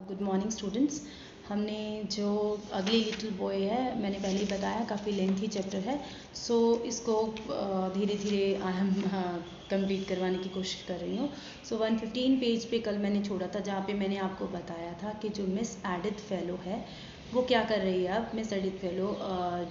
Good morning students. हमने जो अगली लिटिल बॉय है, मैंने पहले ही बताया काफ़ी लेंथी चैप्टर है। सो इसको धीरे धीरे हम कंप्लीट करवाने की कोशिश कर रही हूँ। सो 115 पेज पे कल मैंने छोड़ा था, जहाँ पे मैंने आपको बताया था कि जो मिस एडिथ फेलो है वो क्या कर रही है। अब मिस एडिथ फेलो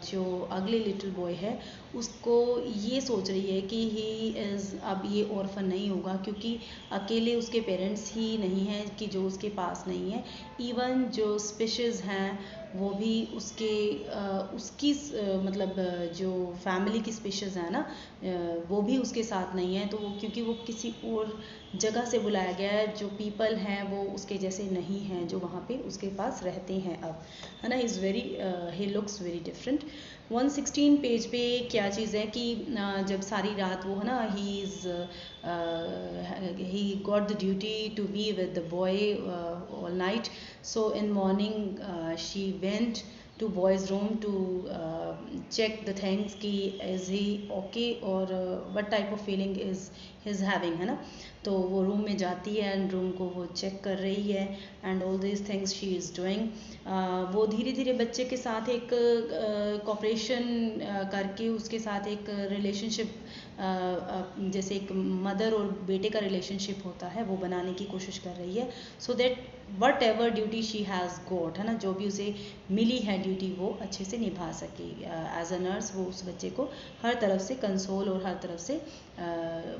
जो अगली लिटिल बॉय है उसको ये सोच रही है कि ही इज़ अब ये ऑर्फन नहीं होगा, क्योंकि अकेले उसके पेरेंट्स ही नहीं हैं कि जो उसके पास नहीं है। इवन जो स्पेशेस हैं वो भी उसकी मतलब जो फैमिली की स्पेशेस हैं ना, वो भी उसके साथ नहीं है। तो वो क्योंकि वो किसी और जगह से बुलाया गया है, जो पीपल हैं वो उसके जैसे नहीं हैं जो वहाँ पे उसके पास रहते हैं अब, है ना। Is very he looks very different. 116 page पे क्या चीज़ है कि जब सारी रात वो है ना, he got the duty to be with the boy all night. So in morning she went to boy's room to check the things कि is he okay और what type of feeling is he's having, है ना। तो वो room में जाती है and room को वो चेक कर रही है and all this things she is doing. वो धीरे धीरे बच्चे के साथ एक कॉपरेशन करके उसके साथ एक रिलेशनशिप, जैसे एक मदर और बेटे का रिलेशनशिप होता है वो बनाने की कोशिश कर रही है। So that what ever duty she has got, है ना, जो भी उसे मिली है ड्यूटी वो अच्छे से निभा सके। एज अ नर्स वो उस बच्चे को हर तरफ से कंसोल और हर तरफ से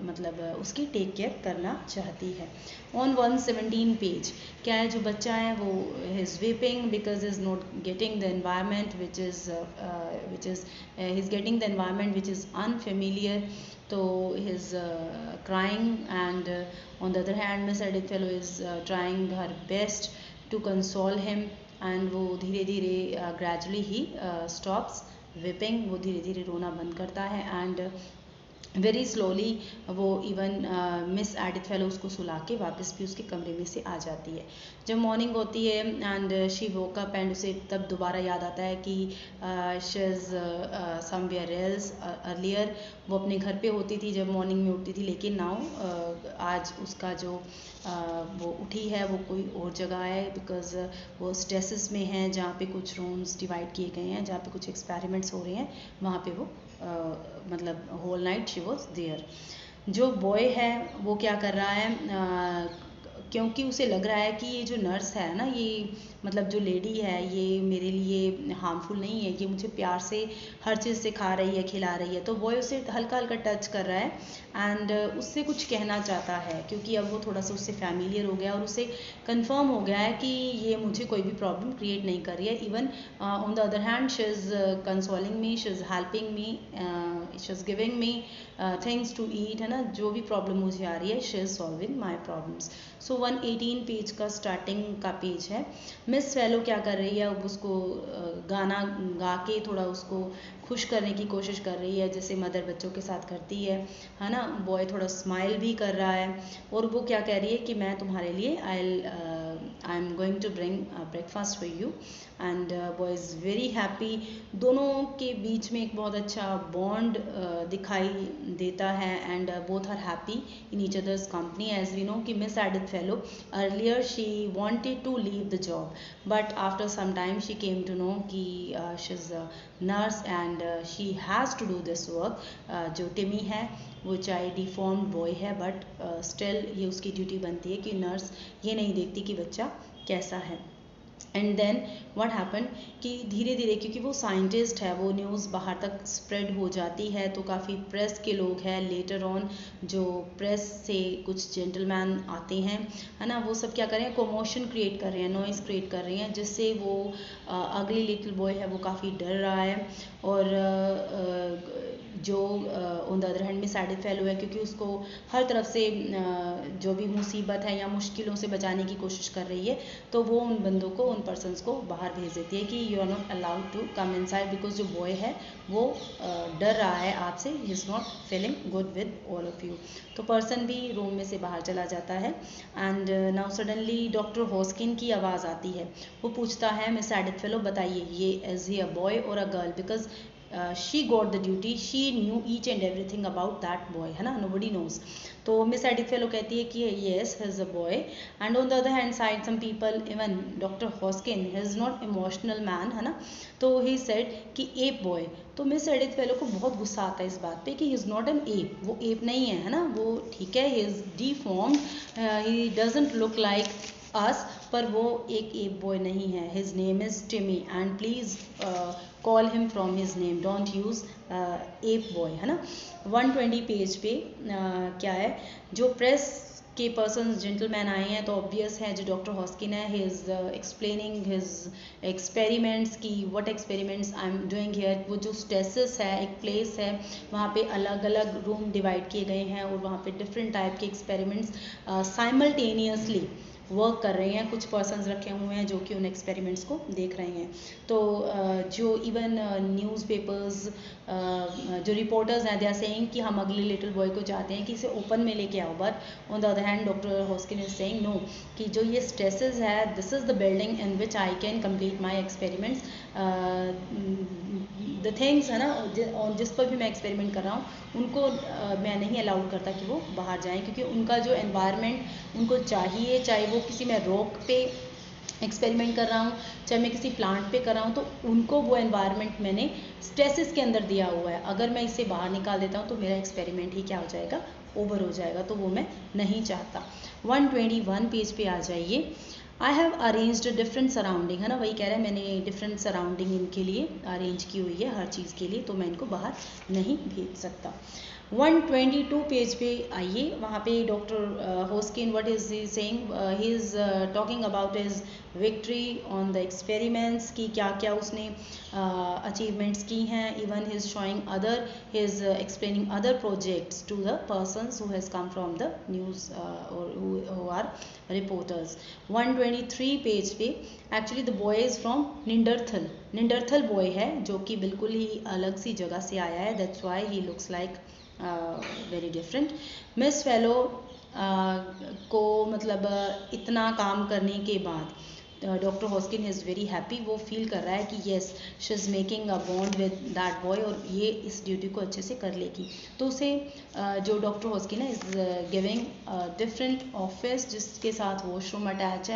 मतलब उसकी टेक केयर करना चाहती है। ऑन 117 पेज क्या है, जो बच्चा है वो is weeping because is not getting the environment which is he is getting the environment which is unfamiliar. तो he is crying, and on the other hand Miss Edith Fellow is trying her best to console him, and वो धीरे धीरे gradually he stops weeping, वो धीरे धीरे रोना बंद करता है एंड वेरी स्लोली वो इवन मिस एडिथ फेलो उसको सुला के वापस भी उसके कमरे में से आ जाती है। जब मॉर्निंग होती है and she woke up and उसे तब दोबारा याद आता है कि she is somewhere else earlier. वो अपने घर पे होती थी जब मॉर्निंग में उठती थी, लेकिन नाउ आज उसका जो वो उठी है वो कोई और जगह है, बिकॉज वो स्टेसिस में है जहाँ पे कुछ रूम्स डिवाइड किए गए हैं, जहाँ पे कुछ एक्सपेरिमेंट्स हो रहे हैं, वहाँ पे वो मतलब whole night she was there. जो बॉय है वो क्या कर रहा है, क्योंकि उसे लग रहा है कि ये जो नर्स है ना, ये मतलब जो लेडी है ये मेरे लिए हार्मफुल नहीं है, ये मुझे प्यार से हर चीज़ सिखा रही है, खिला रही है। तो बॉय उसे हल्का हल्का टच कर रहा है एंड उससे कुछ कहना चाहता है, क्योंकि अब वो थोड़ा सा उससे फैमिलियर हो गया और उसे कंफर्म हो गया है कि ये मुझे कोई भी प्रॉब्लम क्रिएट नहीं कर रही है। Even on the other hand she is consoling me, she is helping me, she is giving me things to eat, है ना। जो भी प्रॉब्लम मुझे आ रही है she is solving my problems. So 118 page का स्टार्टिंग का पेज है। मिस फेलो क्या कर रही है, अब उसको गाना गा के थोड़ा उसको खुश करने की कोशिश कर रही है, जैसे मदर बच्चों के साथ करती है ना। बॉय थोड़ा स्माइल भी कर रहा है और वो क्या कह रही है कि मैं तुम्हारे लिए I am going to bring breakfast for you, and boy is very happy. दोनों के बीच में एक बहुत अच्छा बॉन्ड दिखाई देता है and both are happy in each other's company. As we know कि Miss Edith Fellow earlier she wanted to leave the job, but after some time she came to know कि she's a nurse and she has to do this work. जो टिमी है वो चाहे deformed boy है, but still ये उसकी duty बनती है कि नर्स ये नहीं देखती कि बच्चा कैसा है। एंड देन व्हाट हैपन कि धीरे धीरे, क्योंकि वो साइंटिस्ट है, वो न्यूज़ बाहर तक स्प्रेड हो जाती है, तो काफ़ी प्रेस के लोग हैं, लेटर ऑन जो प्रेस से कुछ जेंटलमैन आते हैं, है ना, वो सब क्या कर रहे हैं, कोमोशन क्रिएट कर रहे हैं, नॉइज़ क्रिएट कर रहे हैं, जिससे वो अगली लिटिल बॉय है वो काफ़ी डर रहा है। और जो ऑन द अदर हैंड में सैड फेलो है, क्योंकि उसको हर तरफ से जो भी मुसीबत है या मुश्किलों से बचाने की कोशिश कर रही है, तो वो उन बंदों को, उन पर्सनस को बाहर भेज देती है कि you are not allowed to come inside, because जो बॉय है वो डर रहा है आपसे, he is not feeling good with all of you. तो पर्सन भी रूम में से बाहर चला जाता है and now suddenly doctor Hoskin की आवाज़ आती है। वो पूछता है मिस एडिथ फेलो बताइए ये इज़ ही अ बॉय और a girl, because she got the duty, she knew each and everything about that boy, है ना, नोबडी नोज। तो मिस एडिथ फेलो कहती है कि yes he is a boy, and on the other hand side some people, even doctor Hoskins, he is not emotional man, है ना, तो he said कि एप बॉय। तो मिस एडिथ फेलो को बहुत गुस्सा आता है इस बात पे कि ही इज़ नॉट एन एप, वो एप नहीं है, है ना, वो ठीक है, he is deformed, he doesn't look like us, पर वो एक एप बॉय नहीं है। हिज नेम इज़ टिमी and please call him from his name, don't use app boy, है ना। 120 पेज पे क्या है, जो प्रेस के पर्सन जेंटलमैन आए हैं तो ऑब्वियस है जो डॉक्टर हॉस्किन है, he is explaining his experiments की what experiments I am doing here. वो जो स्टेसिस है, एक प्लेस है, वहाँ पे अलग अलग रूम डिवाइड किए गए हैं और वहाँ पे डिफरेंट टाइप के एक्सपेरिमेंट्स साइमल्टेनियसली वर्क कर रहे हैं, कुछ पर्सन्स रखे हुए हैं जो कि उन एक्सपेरिमेंट्स को देख रहे हैं। तो जो इवन न्यूज़पेपर्स, जो रिपोर्टर्स हैं, दे आर सेइंग कि हम अगले लिटिल बॉय को चाहते हैं कि इसे ओपन में लेके आओ, but on the other hand doctor Hoskins is saying no, कि जो ये स्ट्रेसेस है, this is the building in which I can complete my experiments, the things, है ना, और जिस पर भी मैं एक्सपेरिमेंट कर रहा हूँ उनको मैं नहीं अलाउड करता कि वो बाहर जाएं, क्योंकि उनका जो एनवायरनमेंट उनको चाहिए, चाहे वो किसी मैं रॉक पे एक्सपेरिमेंट कर रहा हूँ, चाहे मैं किसी प्लांट पे कर रहा हूँ, तो उनको वो एनवायरनमेंट मैंने स्टेसिस के अंदर दिया हुआ है। अगर मैं इसे बाहर निकाल देता हूँ तो मेरा एक्सपेरिमेंट ही क्या हो जाएगा, ओवर हो जाएगा, तो वो मैं नहीं चाहता। 121 पेज पे आ जाइए। I have arranged different surrounding, है ना, वही कह रहा है मैंने डिफरेंट सराउंडिंग इनके लिए अरेंज की हुई है हर चीज़ के लिए, तो मैं इनको बाहर नहीं भेज सकता। 122 पेज पे आइए, वहाँ पे doctor Hoskin what is he saying, he is talking about his victory on the experiments, की क्या क्या उसने अचीवमेंट्स की हैं, even he is showing other, he is explaining other projects to the persons who has come from the news और who are reporters. 123 page पे actually the boy is from Neanderthal, Neanderthal boy है जो कि बिल्कुल ही अलग सी जगह से आया है, that's why he looks like very different. Miss fellow को मतलब इतना काम करने के बाद डॉक्टर हॉस्किन इज़ वेरी हैप्पी, वो फील कर रहा है कि yes she is making a bond with that boy और ये इस ड्यूटी को अच्छे से कर लेगी। तो उसे जो डॉक्टर हॉस्किन है इज़ गिविंग डिफरेंट ऑफिस जिसके साथ वॉशरूम अटैच है,